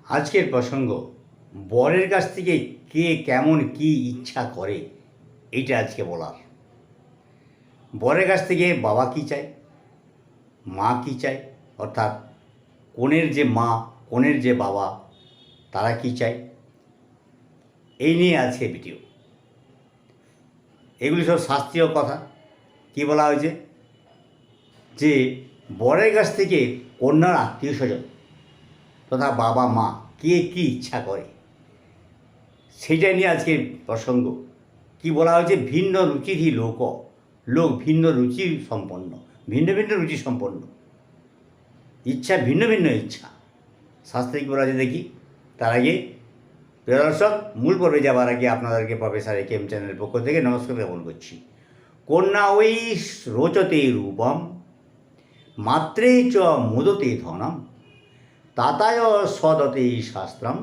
আজকের প্রসঙ্গ বরের কাছ থেকে কে কেমন কি ইচ্ছা করে এইটা আজকে বলার। বরের কাছ থেকে বাবা কী চায়, মা কী চায়, অর্থাৎ কনের যে মা কনের যে বাবা তারা কী চায়, এই নিয়ে আজকে ভিডিও। এগুলি সব শাস্ত্রীয় কথা। কি বলা হয়েছে যে বরের কাছ থেকে কন্যার আত্মীয় স্বজন তথা বাবা মা কে কী ইচ্ছা করে সেটা নিয়ে আজকের প্রসঙ্গ। কি বলা হয়েছে, ভিন্ন রুচিরই লোক ভিন্ন রুচি সম্পন্ন, ভিন্ন ভিন্ন রুচি সম্পন্ন, ইচ্ছা ভিন্ন ভিন্ন ইচ্ছা। শাস্ত্রে কী বলা হয়েছে দেখি। তার আগে প্রিয় দর্শক, মূল পর্বে যাবার আগে আপনাদেরকে প্রফেসর একেএম চ্যানেলের পক্ষ থেকে নমস্কার জ্ঞাপন করছি। কন্যা ওই রোচতে রূপম মাত্রে চ মুদতে ধনম তাতায় সদতে শাস্ত্রম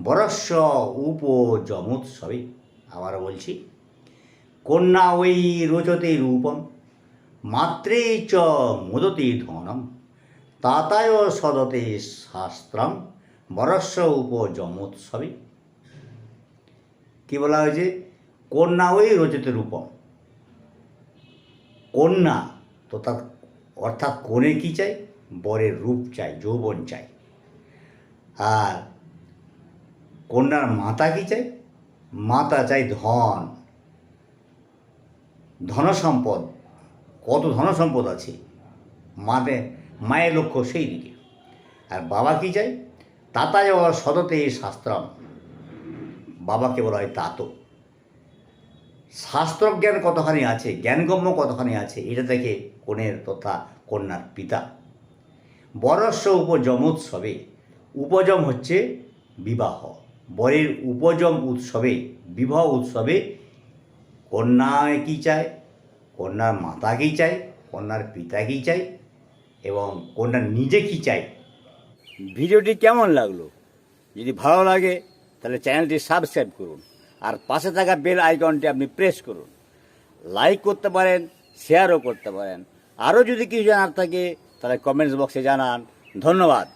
বরস্য উপযমোৎসবে। আবার বলছি, কন্যা ওই রোচতে রূপম মাত্রে চ মুদতে ধনম তাতায় সদতে শাস্ত্রম বরস্য উপযমোৎসবে। কি বলা হয়েছে, কন্যা ওই রোচতে রূপম। কন্যা তথা অর্থাৎ কনে কী চাই, বরের রূপ চাই, যৌবন চাই। আর কন্যার মাতা কী চাই, মাতা চাই ধন, ধনসম্পদ। কত ধনসম্পদ আছে, মায়ের লক্ষ্য সেই দিকে। আর বাবা কী চাই, তাতায় সদতে শাস্ত্রম, বাবাকে বলা হয় তাতো। শাস্ত্রজ্ঞান কতখানি আছে, জ্ঞানগম্য কতখানি আছে, এটা থেকে কনের তথা কন্যার পিতা। বরস্য উপযমোৎসবে, উপযম হচ্ছে বিবাহ, বরের উপযম উৎসবে, বিবাহ উৎসবে কন্যা কী চায়, কন্যার মাতা কী চায়, কন্যার পিতা কী চায় এবং কন্যা নিজে কী চায়। ভিডিওটি কেমন লাগলো? যদি ভালো লাগে তাহলে চ্যানেলটি সাবস্ক্রাইব করুন আর পাশে থাকা বেল আইকনটি আপনি প্রেস করুন। লাইক করতে পারেন, শেয়ারও করতে পারেন। আরও যদি কিছু জানার থাকে তাহলে কমেন্টস বক্সে জানান। ধন্যবাদ।